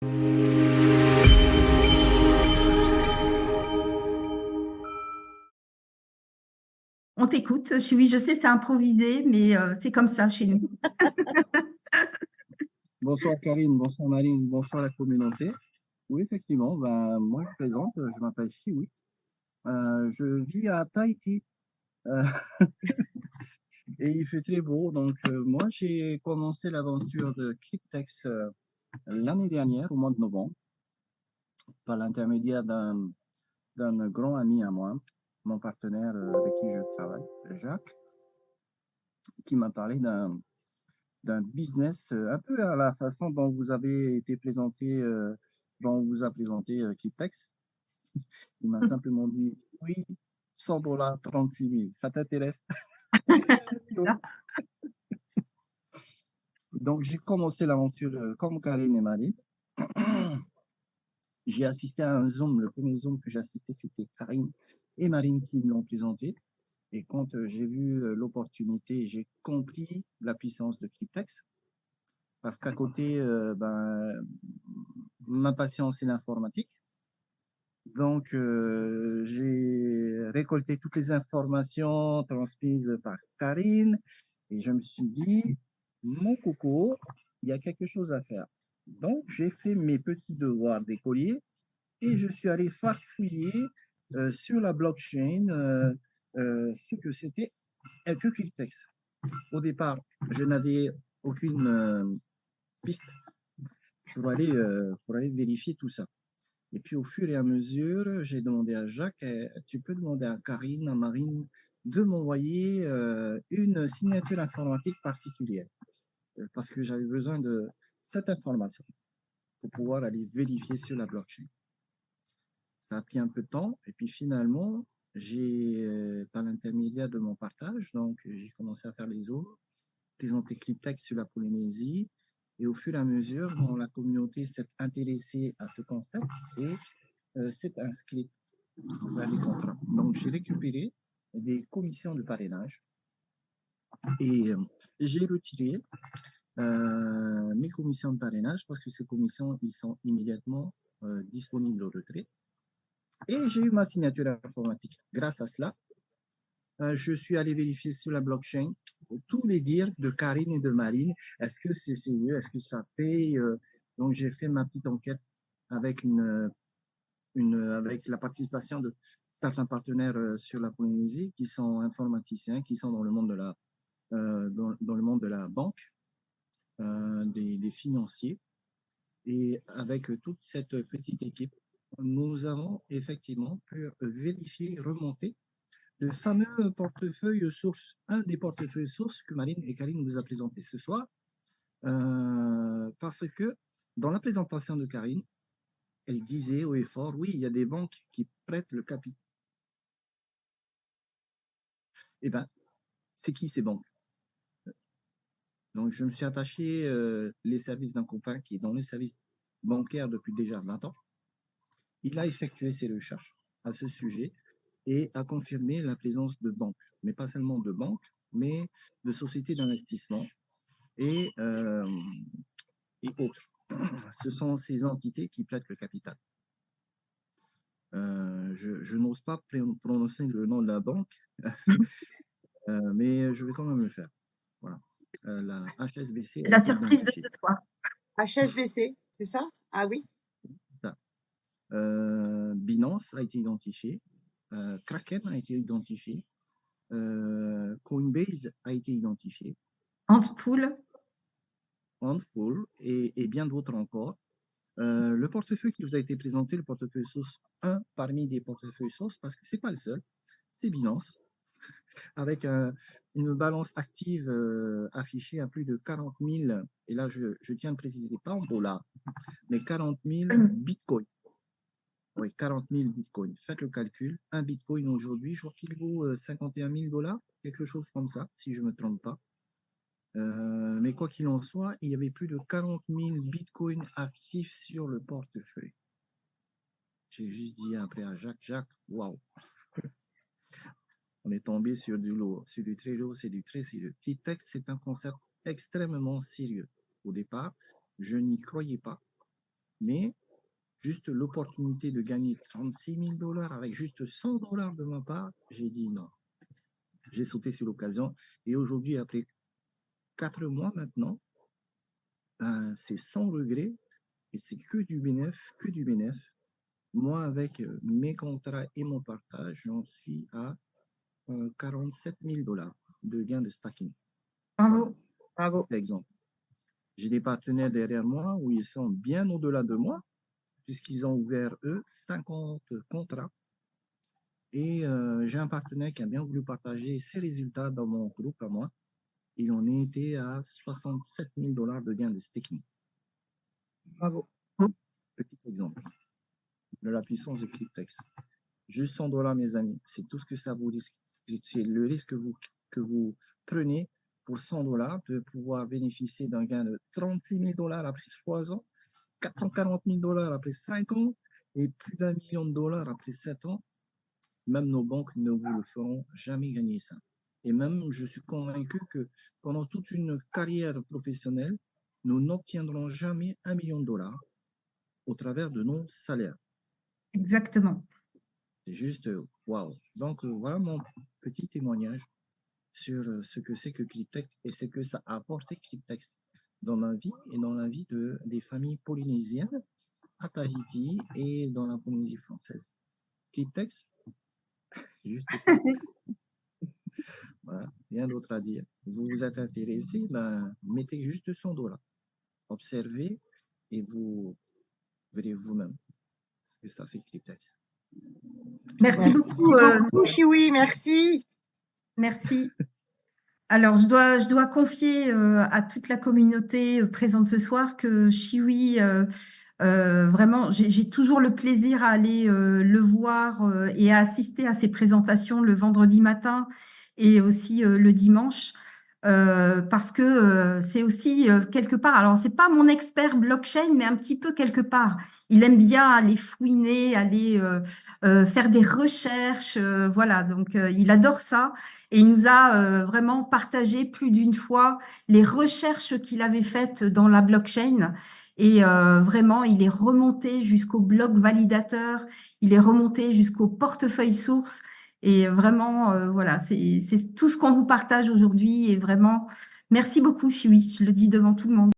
On t'écoute. Oui, je sais, c'est improvisé, mais c'est comme ça chez nous. Bonsoir Karine, bonsoir Marine, bonsoir la communauté. Oui, effectivement, ben, moi je me présente, je m'appelle Chiwi. Je vis à Tahiti euh, et il fait très beau. Donc, moi j'ai commencé l'aventure de Cryptex l'année dernière, au mois de novembre, par l'intermédiaire d'un grand ami à moi, mon partenaire avec qui je travaille, Jacques, qui m'a parlé d'un business un peu à la façon dont vous avez été présenté, dont on vous a présenté Cryptex. Il m'a simplement dit, oui, 100 $, 36 000, ça t'intéresse? Donc, j'ai commencé l'aventure comme Karine et Marine. J'ai assisté à un Zoom. Le premier Zoom que j'ai assisté, c'était Karine et Marine qui me l'ont présenté. Et quand j'ai vu l'opportunité, j'ai compris la puissance de Cryptex. Parce qu'à côté, ma passion, c'est l'informatique. Donc, j'ai récolté toutes les informations transmises par Karine et je me suis dit, mon coco, il y a quelque chose à faire. Donc, j'ai fait mes petits devoirs d'écolier et je suis allé farfouiller sur la blockchain ce que c'était que Cryptex. Au départ, je n'avais aucune piste pour aller vérifier tout ça. Et puis au fur et à mesure, j'ai demandé à Jacques, tu peux demander à Karine, à Marine, de m'envoyer une signature informatique particulière, parce que j'avais besoin de cette information pour pouvoir aller vérifier sur la blockchain. Ça a pris un peu de temps, et puis finalement, par l'intermédiaire de mon partage, donc j'ai commencé à faire les autres, présenter Cryptex sur la Polynésie, et au fur et à mesure, la communauté s'est intéressée à ce concept et s'est inscrite vers les contrats. Donc, j'ai récupéré des commissions de parrainage et j'ai retiré mes commissions de parrainage parce que ces commissions, ils sont immédiatement disponibles au retrait. Et j'ai eu ma signature informatique. Grâce à cela, je suis allé vérifier sur la blockchain tous les dires de Karine et de Marine. Est-ce que c'est sérieux? Est-ce que ça paye? Donc, j'ai fait ma petite enquête avec avec la participation de certains partenaires sur la Polynésie qui sont informaticiens, qui sont dans le monde de dans le monde de la banque, des financiers. Et avec toute cette petite équipe, nous avons effectivement pu vérifier, remonter le fameux portefeuille source, un des portefeuilles sources que Marine et Karine vous a présenté ce soir, parce que dans la présentation de Karine, elle disait haut et fort, oui, il y a des banques qui prêtent le capital. Eh bien, c'est qui ces banques? Donc, je me suis attaché les services d'un copain qui est dans le service bancaire depuis déjà 20 ans. Il a effectué ses recherches à ce sujet et a confirmé la présence de banques, mais pas seulement de banques, mais de sociétés d'investissement et autres. Ce sont ces entités qui prêtent le capital. Je n'ose pas prononcer le nom de la banque, mais je vais quand même le faire. Voilà. La HSBC. La surprise de ce soir. HSBC, c'est ça? Ah oui. Binance a été identifié, Kraken a été identifié, Coinbase a été identifié, Antpool et bien d'autres encore. Le portefeuille qui vous a été présenté, le portefeuille source, un parmi des portefeuilles sources, parce que ce n'est pas le seul, c'est Binance, avec une balance active affichée à plus de 40 000, et là je tiens à préciser, pas en dollars, mais 40 000 bitcoins. Oui, 40 000 bitcoins. Faites le calcul. Un bitcoin aujourd'hui, je crois qu'il vaut 51 000 $, quelque chose comme ça, si je ne me trompe pas. Mais quoi qu'il en soit, il y avait plus de 40 000 bitcoins actifs sur le portefeuille. J'ai juste dit après à Jacques, waouh! On est tombé sur du lourd, sur du très lourd, c'est du très sérieux. Cryptex, c'est un concept extrêmement sérieux. Au départ, je n'y croyais pas. mais juste l'opportunité de gagner 36 000 $ avec juste 100 $ de ma part, j'ai dit non. J'ai sauté sur l'occasion et aujourd'hui, après 4 mois maintenant, ben, c'est sans regret et c'est que du bénéfice, que du bénéfice. Moi, avec mes contrats et mon partage, j'en suis à 47 000 $ de gains de stacking. Bravo. Bravo. Par exemple, j'ai des partenaires derrière moi où ils sont bien au-delà de moi, puisqu'ils ont ouvert, eux, 50 contrats. Et j'ai un partenaire qui a bien voulu partager ses résultats dans mon groupe à moi. Et on était à 67 000 $ de gains de staking. Bravo. Petit exemple de la puissance de Cryptex. Juste 100 $, mes amis, c'est tout ce que ça vous risque. C'est le risque que vous prenez pour 100 $ de pouvoir bénéficier d'un gain de 36 000 $ après 3 ans, 440 000 $ après 5 ans et plus d'1 million de dollars après 7 ans. Même nos banques ne vous le feront jamais gagner ça. Et même, je suis convaincu que pendant toute une carrière professionnelle, nous n'obtiendrons jamais 1 million de dollars au travers de nos salaires. Exactement. C'est juste waouh. Donc, voilà mon petit témoignage sur ce que c'est que Cryptex et ce que ça a apporté Cryptex dans ma vie et dans la vie des familles polynésiennes à Tahiti et dans la Polynésie française. Cryptex, juste ça. Voilà, rien d'autre à dire. Vous vous êtes intéressé, ben, mettez juste 100 $. Observez et vous verrez vous-même ce que ça fait Cryptex. Merci beaucoup. Merci beaucoup, Chiwi, merci. Merci. Alors, je dois confier à toute la communauté présente ce soir que Chiwi, vraiment, j'ai toujours le plaisir à aller le voir et à assister à ses présentations le vendredi matin et aussi le dimanche. Parce que c'est aussi quelque part, alors c'est pas mon expert blockchain, mais un petit peu quelque part. Il aime bien aller fouiner, aller faire des recherches, voilà. Donc il adore ça et il nous a vraiment partagé plus d'une fois les recherches qu'il avait faites dans la blockchain. Et vraiment, il est remonté jusqu'au bloc validateur, il est remonté jusqu'au portefeuille source. Et vraiment, voilà, c'est tout ce qu'on vous partage aujourd'hui. Et vraiment, merci beaucoup, Chiwi. Je le dis devant tout le monde.